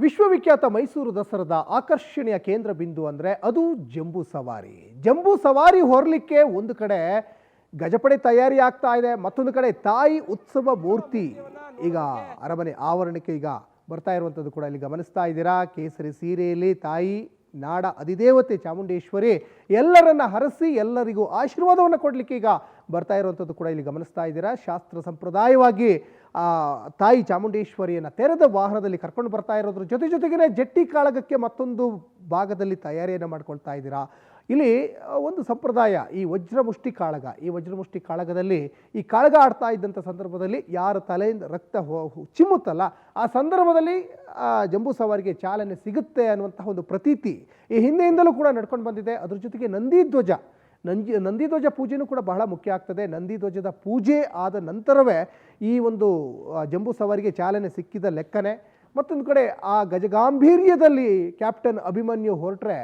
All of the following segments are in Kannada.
ವಿಶ್ವವಿಖ್ಯಾತ ಮೈಸೂರು ದಸರಾದ ಆಕರ್ಷಣೆಯ ಕೇಂದ್ರ ಬಿಂದು ಅಂದರೆ ಅದು ಜಂಬೂ ಸವಾರಿ. ಜಂಬೂ ಸವಾರಿ ಹೊರಲಿಕ್ಕೆ ಒಂದು ಕಡೆ ಗಜಪಡೆ ತಯಾರಿ ಆಗ್ತಾ ಇದೆ, ಮತ್ತೊಂದು ಕಡೆ ತಾಯಿ ಉತ್ಸವ ಮೂರ್ತಿ ಈಗ ಅರಮನೆ ಆವರಣಕ್ಕೆ ಈಗ ಬರ್ತಾ ಇರುವಂಥದ್ದು ಕೂಡ ಇಲ್ಲಿ ಗಮನಿಸ್ತಾ ಇದ್ದೀರಾ. ಕೇಸರಿ ಸೀರೆಯಲ್ಲಿ ತಾಯಿ ನಾಡ ಅಧಿದೇವತೆ ಚಾಮುಂಡೇಶ್ವರಿ ಎಲ್ಲರನ್ನ ಹರಸಿ ಎಲ್ಲರಿಗೂ ಆಶೀರ್ವಾದವನ್ನು ಕೊಡಲಿಕ್ಕೆ ಈಗ ಬರ್ತಾ ಇರುವಂಥದ್ದು ಕೂಡ ಇಲ್ಲಿ ಗಮನಿಸ್ತಾ ಇದ್ದೀರಾ. ಶಾಸ್ತ್ರ ಸಂಪ್ರದಾಯವಾಗಿ ತಾಯಿ ಚಾಮುಂಡೇಶ್ವರಿಯನ್ನು ತೆರೆದ ವಾಹನದಲ್ಲಿ ಕರ್ಕೊಂಡು ಬರ್ತಾ ಇರೋದ್ರ ಜೊತೆಗೇ ಜಟ್ಟಿ ಕಾಳಗಕ್ಕೆ ಮತ್ತೊಂದು ಭಾಗದಲ್ಲಿ ತಯಾರಿಯನ್ನು ಮಾಡ್ಕೊಳ್ತಾ ಇದ್ದೀರಾ. ಇಲ್ಲಿ ಒಂದು ಸಂಪ್ರದಾಯ, ಈ ವಜ್ರಮುಷ್ಟಿ ಕಾಳಗ. ಈ ವಜ್ರಮುಷ್ಟಿ ಕಾಳಗದಲ್ಲಿ ಈ ಕಾಳಗ ಆಡ್ತಾ ಇದ್ದಂಥ ಸಂದರ್ಭದಲ್ಲಿ ಯಾರ ತಲೆಯಿಂದ ರಕ್ತ ಚಿಮ್ಮುತ್ತಲ್ಲ, ಆ ಸಂದರ್ಭದಲ್ಲಿ ಜಂಬೂ ಸವಾರಿಗೆ ಚಾಲನೆ ಸಿಗುತ್ತೆ ಅನ್ನುವಂತಹ ಒಂದು ಪ್ರತೀತಿ ಈ ಹಿಂದೆಯಿಂದಲೂ ಕೂಡ ನಡ್ಕೊಂಡು ಬಂದಿದೆ. ಅದ್ರ ಜೊತೆಗೆ ನಂದಿಧ್ವಜ ಪೂಜೆನೂ ಕೂಡ ಬಹಳ ಮುಖ್ಯ ಆಗ್ತದೆ. ನಂದಿಧ್ವಜದ ಪೂಜೆ ಆದ ನಂತರವೇ ಈ ಒಂದು ಜಂಬೂ ಸವಾರಿಗೆ ಚಾಲನೆ ಸಿಕ್ಕಿದ ಲೆಕ್ಕನೆ. ಮತ್ತೊಂದು ಕಡೆ ಆ ಗಜಗಾಂಭೀರ್ಯದಲ್ಲಿ ಕ್ಯಾಪ್ಟನ್ ಅಭಿಮನ್ಯು ಹೊರಟ್ರೆ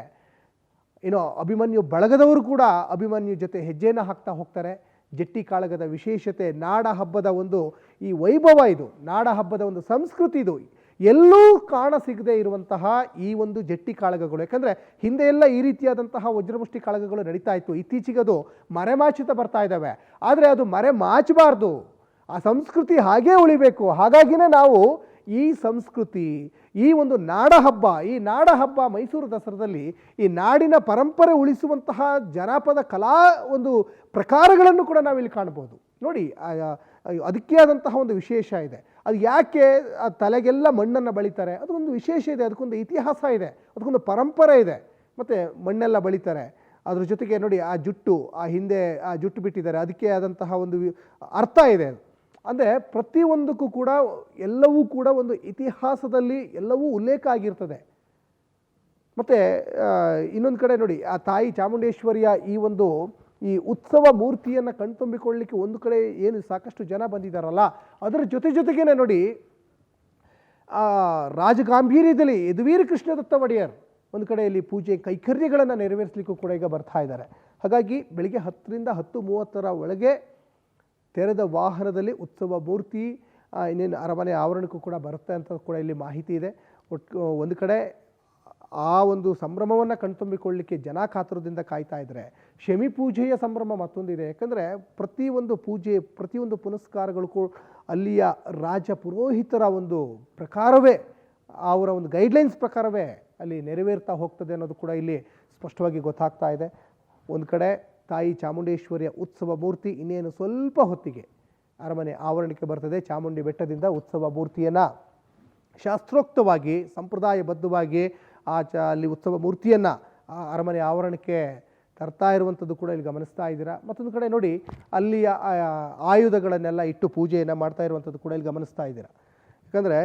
ಅಭಿಮನ್ಯು ಬಳಗದವರು ಕೂಡ ಅಭಿಮನ್ಯು ಜೊತೆ ಹೆಜ್ಜೆಯನ್ನು ಹಾಕ್ತಾ ಹೋಗ್ತಾರೆ. ಜಟ್ಟಿ ಕಾಳಗದ ವಿಶೇಷತೆ, ನಾಡ ಹಬ್ಬದ ಒಂದು ಈ ವೈಭವ, ಇದು ನಾಡ ಹಬ್ಬದ ಒಂದು ಸಂಸ್ಕೃತಿ, ಇದು ಎಲ್ಲೂ ಕಾಣ ಸಿಗದೆ ಇರುವಂತಹ ಈ ಒಂದು ಜಟ್ಟಿ ಕಾಳಗಗಳು. ಯಾಕಂದರೆ ಹಿಂದೆ ಎಲ್ಲ ಈ ರೀತಿಯಾದಂತಹ ವಜ್ರಮುಷ್ಟಿ ಕಾಳಗಗಳು ನಡೀತಾ ಇತ್ತು. ಇತ್ತೀಚೆಗೆ ಅದು ಮರೆಮಾಚುತ್ತಾ ಬರ್ತಾ ಇದ್ದಾವೆ. ಆದರೆ ಅದು ಮರೆಮಾಚಬಾರ್ದು, ಆ ಸಂಸ್ಕೃತಿ ಹಾಗೇ ಉಳಿಬೇಕು. ಹಾಗಾಗಿನೇ ನಾವು ಈ ಸಂಸ್ಕೃತಿ, ಈ ಒಂದು ನಾಡ ಹಬ್ಬ ಮೈಸೂರು ದಸರಾದಲ್ಲಿ ಈ ನಾಡಿನ ಪರಂಪರೆ ಉಳಿಸುವಂತಹ ಜನಪದ ಕಲಾ ಒಂದು ಪ್ರಕಾರಗಳನ್ನು ಕೂಡ ನಾವಿಲ್ಲಿ ಕಾಣ್ಬೋದು. ನೋಡಿ, ಅದಕ್ಕೆ ಆದಂತಹ ಒಂದು ವಿಶೇಷ ಇದೆ. ಅದು ಯಾಕೆ ಆ ತಲೆಗೆಲ್ಲ ಮಣ್ಣನ್ನು ಬಳಿತಾರೆ, ಅದಕ್ಕೊಂದು ವಿಶೇಷ ಇದೆ, ಅದಕ್ಕೊಂದು ಇತಿಹಾಸ ಇದೆ, ಅದಕ್ಕೊಂದು ಪರಂಪರೆ ಇದೆ. ಮತ್ತು ಮಣ್ಣೆಲ್ಲ ಬಳಿತಾರೆ. ಅದ್ರ ಜೊತೆಗೆ ನೋಡಿ, ಆ ಜುಟ್ಟು ಬಿಟ್ಟಿದ್ದಾರೆ, ಅದಕ್ಕೆ ಆದಂತಹ ಒಂದು ಅರ್ಥ ಇದೆ. ಅಂದರೆ ಪ್ರತಿಯೊಂದಕ್ಕೂ ಕೂಡ ಎಲ್ಲವೂ ಕೂಡ ಒಂದು ಇತಿಹಾಸದಲ್ಲಿ ಎಲ್ಲವೂ ಉಲ್ಲೇಖ ಆಗಿರ್ತದೆ. ಮತ್ತು ಇನ್ನೊಂದು ಕಡೆ ನೋಡಿ, ಆ ತಾಯಿ ಚಾಮುಂಡೇಶ್ವರಿಯ ಈ ಉತ್ಸವ ಮೂರ್ತಿಯನ್ನು ಕಣ್ತುಂಬಿಕೊಳ್ಳಲಿಕ್ಕೆ ಒಂದು ಕಡೆ ಏನು ಸಾಕಷ್ಟು ಜನ ಬಂದಿದ್ದಾರಲ್ಲ, ಅದರ ಜೊತೆಗೇನೆ ನೋಡಿ ರಾಜಗಾಂಭೀರ್ಯದಲ್ಲಿ ಯದುವೀರ ಕೃಷ್ಣದತ್ತ ಒಡೆಯರ್ ಒಂದು ಕಡೆಯಲ್ಲಿ ಪೂಜೆ ಕೈಕರ್ಯಗಳನ್ನು ನೆರವೇರಿಸಲಿಕ್ಕೂ ಕೂಡ ಈಗ ಬರ್ತಾ ಇದ್ದಾರೆ. ಹಾಗಾಗಿ ಬೆಳಿಗ್ಗೆ 10ರಿಂದ 10:30 ಒಳಗೆ ತೆರೆದ ವಾಹನದಲ್ಲಿ ಉತ್ಸವ ಮೂರ್ತಿ ಇನ್ನೇನು ಅರಮನೆ ಆವರಣಕ್ಕೂ ಕೂಡ ಬರುತ್ತೆ ಅಂತ ಕೂಡ ಇಲ್ಲಿ ಮಾಹಿತಿ ಇದೆ. ಒಂದು ಕಡೆ ಆ ಒಂದು ಸಂಭ್ರಮವನ್ನು ಕಣ್ತುಂಬಿಕೊಳ್ಳಲಿಕ್ಕೆ ಜನ ಕಾತುರದಿಂದ ಕಾಯ್ತಾ ಇದ್ದಾರೆ. ಶಮಿ ಪೂಜೆಯ ಸಂಭ್ರಮ ಮತ್ತೊಂದಿದೆ. ಯಾಕಂದರೆ ಪ್ರತಿಯೊಂದು ಪೂಜೆ, ಪ್ರತಿಯೊಂದು ಪುನಸ್ಕಾರಗಳಿಗೂ ಅಲ್ಲಿಯ ರಾಜ ಪುರೋಹಿತರ ಒಂದು ಪ್ರಕಾರವೇ, ಅವರ ಒಂದು ಗೈಡ್ಲೈನ್ಸ್ ಪ್ರಕಾರವೇ ಅಲ್ಲಿ ನೆರವೇರ್ತಾ ಹೋಗ್ತದೆ ಅನ್ನೋದು ಕೂಡ ಇಲ್ಲಿ ಸ್ಪಷ್ಟವಾಗಿ ಗೊತ್ತಾಗ್ತಾ ಇದೆ. ಒಂದು ಕಡೆ ತಾಯಿ ಚಾಮುಂಡೇಶ್ವರಿಯ ಉತ್ಸವ ಮೂರ್ತಿ ಇನ್ನೇನು ಸ್ವಲ್ಪ ಹೊತ್ತಿಗೆ ಅರಮನೆ ಆವರಣಕ್ಕೆ ಬರ್ತದೆ. ಚಾಮುಂಡಿ ಬೆಟ್ಟದಿಂದ ಉತ್ಸವ ಮೂರ್ತಿಯನ್ನು ಶಾಸ್ತ್ರೋಕ್ತವಾಗಿ, ಸಂಪ್ರದಾಯಬದ್ಧವಾಗಿ ಅಲ್ಲಿ ಉತ್ಸವ ಮೂರ್ತಿಯನ್ನು ಅರಮನೆ ಆವರಣಕ್ಕೆ ತರ್ತಾ ಇರುವಂಥದ್ದು ಕೂಡ ಇಲ್ಲಿ ಗಮನಿಸ್ತಾ ಇದ್ದೀರಾ. ಮತ್ತೊಂದು ಕಡೆ ನೋಡಿ, ಅಲ್ಲಿಯ ಆಯುಧಗಳನ್ನೆಲ್ಲ ಇಟ್ಟು ಪೂಜೆಯನ್ನು ಮಾಡ್ತಾ ಇರುವಂಥದ್ದು ಕೂಡ ಇಲ್ಲಿ ಗಮನಿಸ್ತಾ ಇದ್ದೀರಾ. ಯಾಕಂದರೆ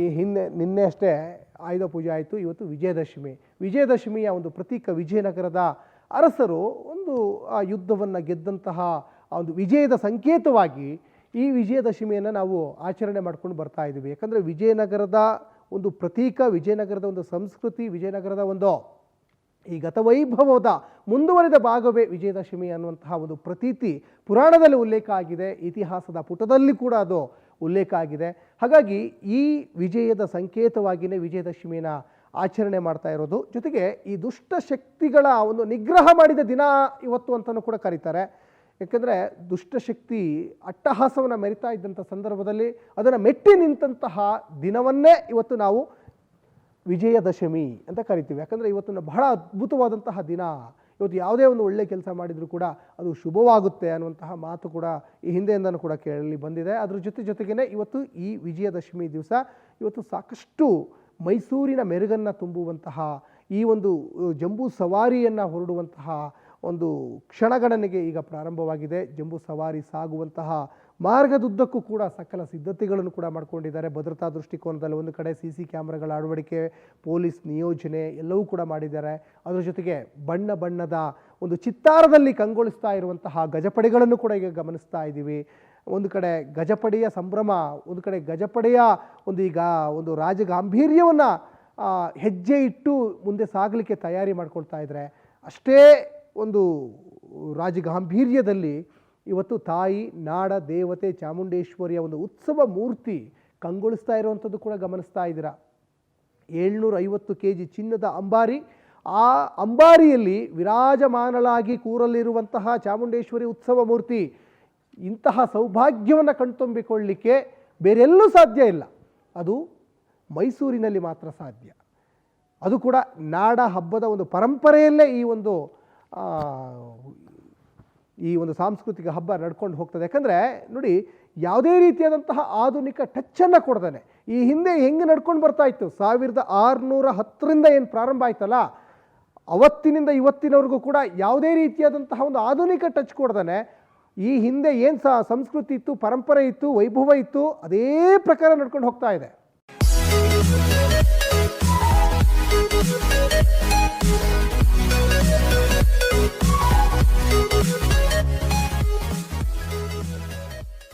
ಈ ನಿನ್ನೆ ಅಷ್ಟೇ ಆಯುಧ ಪೂಜೆ ಆಯಿತು. ಇವತ್ತು ವಿಜಯದಶಮಿಯ ಒಂದು ಪ್ರತೀಕ. ವಿಜಯನಗರದ ಅರಸರು ಒಂದು ಯುದ್ಧವನ್ನು ಗೆದ್ದಂತಹ ಆ ಒಂದು ವಿಜಯದ ಸಂಕೇತವಾಗಿ ಈ ವಿಜಯದಶಮಿಯನ್ನು ನಾವು ಆಚರಣೆ ಮಾಡ್ಕೊಂಡು ಬರ್ತಾ ಇದ್ದೀವಿ. ಯಾಕಂದರೆ ವಿಜಯನಗರದ ಒಂದು ಪ್ರತೀಕ, ವಿಜಯನಗರದ ಒಂದು ಸಂಸ್ಕೃತಿ, ವಿಜಯನಗರದ ಒಂದು ಈ ಗತವೈಭವದ ಮುಂದುವರೆದ ಭಾಗವೇ ವಿಜಯದಶಮಿ ಅನ್ನುವಂತಹ ಒಂದು ಪ್ರತೀತಿ ಪುರಾಣದಲ್ಲಿ ಉಲ್ಲೇಖ ಆಗಿದೆ, ಇತಿಹಾಸದ ಪುಟದಲ್ಲಿ ಕೂಡ ಅದು ಉಲ್ಲೇಖ ಆಗಿದೆ. ಹಾಗಾಗಿ ಈ ವಿಜಯದ ಸಂಕೇತವಾಗಿಯೇ ವಿಜಯದಶಮಿನ ಆಚರಣೆ ಮಾಡ್ತಾ ಇರೋದು. ಜೊತೆಗೆ ಈ ದುಷ್ಟ ಶಕ್ತಿಗಳ ಒಂದು ನಿಗ್ರಹ ಮಾಡಿದ ದಿನ ಇವತ್ತು ಅಂತಲೂ ಕೂಡ ಕರೀತಾರೆ. ಯಾಕೆಂದರೆ ದುಷ್ಟಶಕ್ತಿ ಅಟ್ಟಹಾಸವನ್ನು ಮೆರಿತಾ ಇದ್ದಂಥ ಸಂದರ್ಭದಲ್ಲಿ ಅದನ್ನು ಮೆಟ್ಟಿ ನಿಂತಹ ದಿನವನ್ನೇ ಇವತ್ತು ನಾವು ವಿಜಯದಶಮಿ ಅಂತ ಕರಿತೀವಿ. ಯಾಕಂದರೆ ಇವತ್ತು ಬಹಳ ಅದ್ಭುತವಾದಂತಹ ದಿನ. ಇವತ್ತು ಯಾವುದೇ ಒಂದು ಒಳ್ಳೆಯ ಕೆಲಸ ಮಾಡಿದರೂ ಕೂಡ ಅದು ಶುಭವಾಗುತ್ತೆ ಅನ್ನುವಂತಹ ಮಾತು ಕೂಡ ಈ ಹಿಂದೆಯಿಂದನೂ ಕೂಡ ಕೇಳಿ ಬಂದಿದೆ. ಅದ್ರ ಜೊತೆಗೇ ಇವತ್ತು ಈ ವಿಜಯದಶಮಿ ದಿವಸ ಇವತ್ತು ಸಾಕಷ್ಟು ಮೈಸೂರಿನ ಮೆರುಗನ್ನು ತುಂಬುವಂತಹ ಈ ಒಂದು ಜಂಬೂ ಸವಾರಿಯನ್ನು ಹೊರಡುವಂತಹ ಒಂದು ಕ್ಷಣಗಣನೆಗೆ ಈಗ ಪ್ರಾರಂಭವಾಗಿದೆ. ಜಂಬೂ ಸವಾರಿ ಸಾಗುವಂತಹ ಮಾರ್ಗದುದ್ದಕ್ಕೂ ಕೂಡ ಸಕಲ ಸಿದ್ಧತೆಗಳನ್ನು ಕೂಡ ಮಾಡಿಕೊಂಡಿದ್ದಾರೆ. ಭದ್ರತಾ ದೃಷ್ಟಿಕೋನದಲ್ಲಿ ಒಂದು ಕಡೆ CC ಕ್ಯಾಮ್ರಾಗಳ ಅಳವಡಿಕೆ, ಪೊಲೀಸ್ ನಿಯೋಜನೆ ಎಲ್ಲವೂ ಕೂಡ ಮಾಡಿದ್ದಾರೆ. ಅದರ ಜೊತೆಗೆ ಬಣ್ಣದ ಒಂದು ಚಿತ್ತಾರದಲ್ಲಿ ಕಂಗೊಳಿಸ್ತಾ ಇರುವಂತಹ ಗಜಪಡೆಗಳನ್ನು ಕೂಡ ಈಗ ಗಮನಿಸ್ತಾ ಇದ್ದೀವಿ. ಒಂದು ಕಡೆ ಗಜಪಡೆಯ ಸಂಭ್ರಮ, ಒಂದು ಕಡೆ ಗಜಪಡೆಯ ಒಂದು ರಾಜಗಾಂಭೀರ್ಯವನ್ನು ಹೆಜ್ಜೆ ಇಟ್ಟು ಮುಂದೆ ಸಾಗಲಿಕ್ಕೆ ತಯಾರಿ ಮಾಡ್ಕೊಳ್ತಾ ಇದ್ದಾರೆ. ಅಷ್ಟೇ ಒಂದು ರಾಜಗಾಂಭೀರ್ಯದಲ್ಲಿ ಇವತ್ತು ತಾಯಿ ನಾಡ ದೇವತೆ ಚಾಮುಂಡೇಶ್ವರಿಯ ಒಂದು ಉತ್ಸವ ಮೂರ್ತಿ ಕಂಗೊಳಿಸ್ತಾ ಇರುವಂಥದ್ದು ಕೂಡ ಗಮನಿಸ್ತಾ ಇದ್ದೀರಾ. 750 kg ಚಿನ್ನದ ಅಂಬಾರಿ. ಆ ಅಂಬಾರಿಯಲ್ಲಿ ವಿರಾಜಮಾನಳಾಗಿ ಕೂರಲಿರುವಂತಹ ಚಾಮುಂಡೇಶ್ವರಿ ಉತ್ಸವ ಮೂರ್ತಿ, ಇಂತಹ ಸೌಭಾಗ್ಯವನ್ನು ಕಣ್ತುಂಬಿಕೊಳ್ಳಲಿಕ್ಕೆ ಬೇರೆಲ್ಲೂ ಸಾಧ್ಯ ಇಲ್ಲ. ಅದು ಮೈಸೂರಿನಲ್ಲಿ ಮಾತ್ರ ಸಾಧ್ಯ. ಅದು ಕೂಡ ನಾಡ ಹಬ್ಬದ ಒಂದು ಪರಂಪರೆಯಲ್ಲೇ ಈ ಒಂದು ಸಾಂಸ್ಕೃತಿಕ ಹಬ್ಬ ನಡ್ಕೊಂಡು ಹೋಗ್ತದೆ. ಯಾಕಂದರೆ ನೋಡಿ, ಯಾವುದೇ ರೀತಿಯಾದಂತಹ ಆಧುನಿಕ ಟಚ್ಚನ್ನು ಕೊಡ್ತಾನೆ. ಈ ಹಿಂದೆ ಹೆಂಗೆ ನಡ್ಕೊಂಡು ಬರ್ತಾ ಇತ್ತು, 1610ರಿಂದ ಏನು ಪ್ರಾರಂಭ ಆಯ್ತಲ್ಲ, ಅವತ್ತಿನಿಂದ ಇವತ್ತಿನವರೆಗೂ ಕೂಡ ಯಾವುದೇ ರೀತಿಯಾದಂತಹ ಒಂದು ಆಧುನಿಕ ಟಚ್ ಕೊಡ್ತಾನೆ. ಈ ಹಿಂದೆ ಏನು ಸಂಸ್ಕೃತಿ ಇತ್ತು, ಪರಂಪರೆ ಇತ್ತು, ವೈಭವ ಇತ್ತು, ಅದೇ ಪ್ರಕಾರ ನಡ್ಕೊಂಡು ಹೋಗ್ತಾ ಇದೆ.